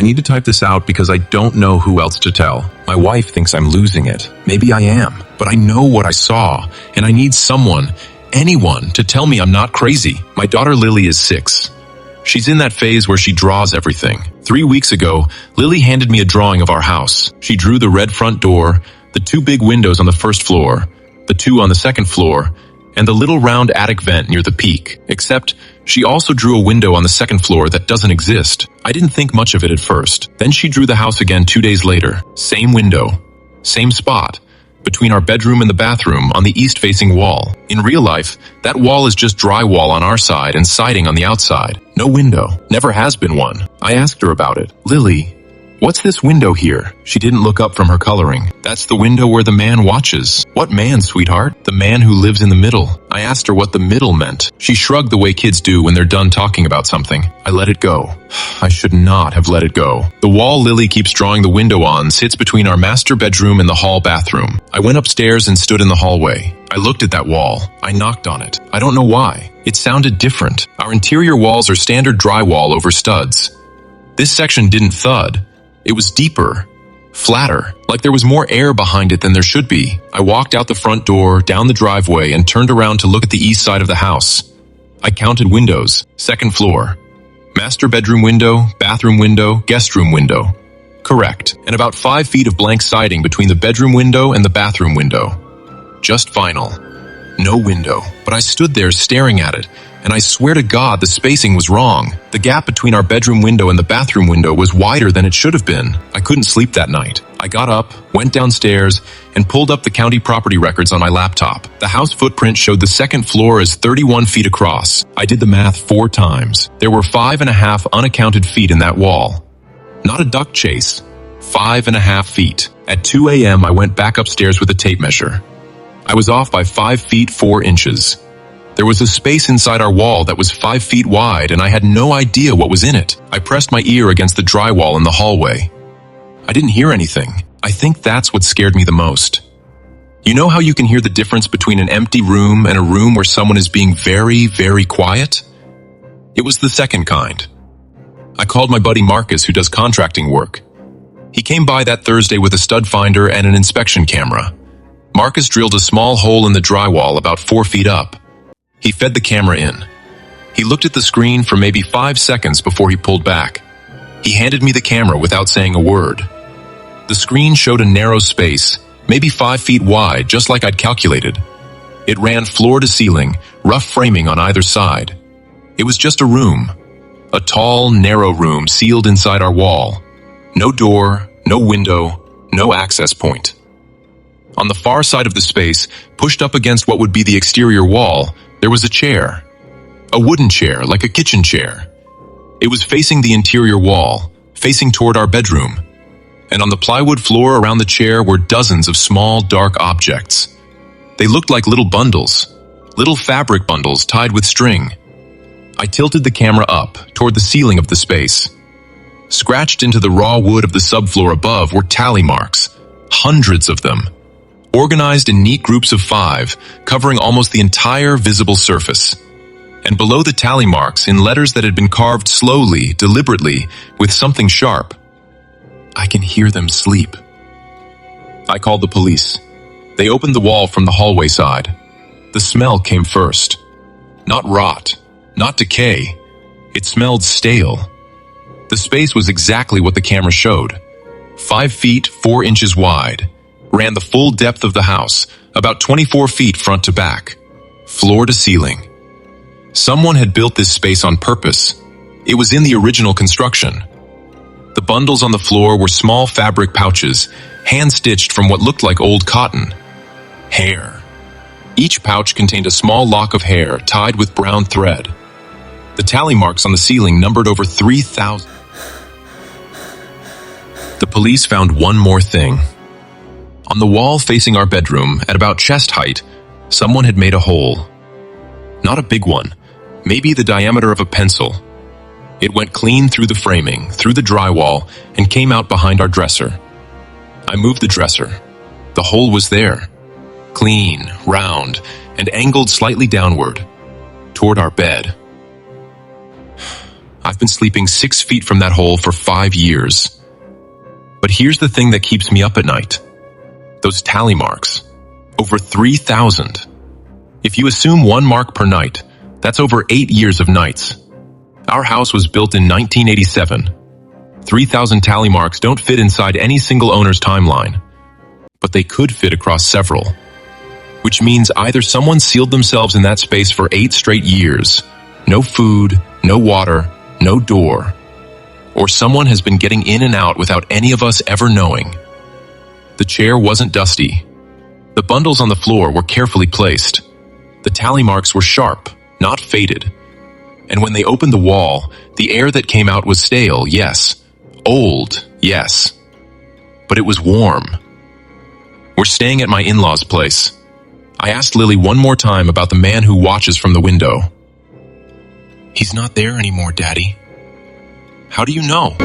need to type this out because I don't know who else to tell. My wife thinks I'm losing it. Maybe I am, but I know what I saw, and I need someone, anyone, to tell me I'm not crazy. My daughter Lily is 6. She's in that phase where she draws everything. 3 weeks ago, Lily handed me a drawing of our house. She drew the red front door, the 2 big windows on the first floor, the 2 on the second floor, and the little round attic vent near the peak. Except, she also drew a window on the second floor that doesn't exist. I didn't think much of it at first. Then she drew the house again 2 days later. Same window. Same spot. Between our bedroom and the bathroom on the east-facing wall. In real life, that wall is just drywall on our side and siding on the outside. No window. Never has been one. I asked her about it. Lily, what's this window here? She didn't look up from her coloring. That's the window where the man watches. What man, sweetheart? The man who lives in the middle. I asked her what the middle meant. She shrugged the way kids do when they're done talking about something. I let it go. I should not have let it go. The wall Lily keeps drawing the window on sits between our master bedroom and the hall bathroom. I went upstairs and stood in the hallway. I looked at that wall. I knocked on it. I don't know why. It sounded different. Our interior walls are standard drywall over studs. This section didn't thud. It was deeper, flatter, like there was more air behind it than there should be. I walked out the front door, down the driveway, and turned around to look at the east side of the house. I counted windows. Second floor. Master bedroom window, bathroom window, guest room window. Correct. And about 5 feet of blank siding between the bedroom window and the bathroom window. Just vinyl. No window. But I stood there staring at it, and I swear to God the spacing was wrong. The gap between our bedroom window and the bathroom window was wider than it should have been. I couldn't sleep that night. I got up, went downstairs, and pulled up the county property records on my laptop. The house footprint showed the second floor is 31 feet across. I did the math 4 times. There were 5.5 unaccounted feet in that wall. Not a duck chase. 5.5 feet. At 2 a.m. I went back upstairs with a tape measure. I was off by 5 feet 4 inches. There was a space inside our wall that was 5 feet wide, and I had no idea what was in it. I pressed my ear against the drywall in the hallway. I didn't hear anything. I think that's what scared me the most. You know how you can hear the difference between an empty room and a room where someone is being very, very quiet? It was the second kind. I called my buddy Marcus, who does contracting work. He came by that Thursday with a stud finder and an inspection camera. Marcus drilled a small hole in the drywall about 4 feet up. He fed the camera in. He looked at the screen for maybe 5 seconds before he pulled back. He handed me the camera without saying a word. The screen showed a narrow space, maybe 5 feet wide, just like I'd calculated. It ran floor to ceiling, rough framing on either side. It was just a room. A tall, narrow room sealed inside our wall. No door, no window, no access point. On the far side of the space, pushed up against what would be the exterior wall, there was a chair. A wooden chair, like a kitchen chair. It was facing the interior wall, facing toward our bedroom. And on the plywood floor around the chair were dozens of small, dark objects. They looked like little bundles, little fabric bundles tied with string. I tilted the camera up, toward the ceiling of the space. Scratched into the raw wood of the subfloor above were tally marks, hundreds of them. Organized in neat groups of 5, covering almost the entire visible surface. And below the tally marks, in letters that had been carved slowly, deliberately, with something sharp, I can hear them sleep. I called the police. They opened the wall from the hallway side. The smell came first. Not rot, not decay. It smelled stale. The space was exactly what the camera showed. 5 feet, 4 inches wide. Ran the full depth of the house, about 24 feet front to back. Floor to ceiling. Someone had built this space on purpose. It was in the original construction. The bundles on the floor were small fabric pouches, hand-stitched from what looked like old cotton. Hair. Each pouch contained a small lock of hair tied with brown thread. The tally marks on the ceiling numbered over 3,000. The police found one more thing. On the wall facing our bedroom, at about chest height, someone had made a hole. Not a big one, maybe the diameter of a pencil. It went clean through the framing, through the drywall, and came out behind our dresser. I moved the dresser. The hole was there. Clean, round, and angled slightly downward, toward our bed. I've been sleeping 6 feet from that hole for 5 years. But here's the thing that keeps me up at night. Those tally marks. Over 3,000. If you assume 1 mark per night, that's over 8 years of nights. Our house was built in 1987. 3,000 tally marks don't fit inside any single owner's timeline, but they could fit across several. Which means either someone sealed themselves in that space for 8 straight years, no food, no water, no door, or someone has been getting in and out without any of us ever knowing. The chair wasn't dusty. The bundles on the floor were carefully placed. The tally marks were sharp, not faded. And when they opened the wall, the air that came out was stale, yes. Old, yes. But it was warm. We're staying at my in-laws' place. I asked Lily one more time about the man who watches from the window. He's not there anymore, Daddy. How do you know?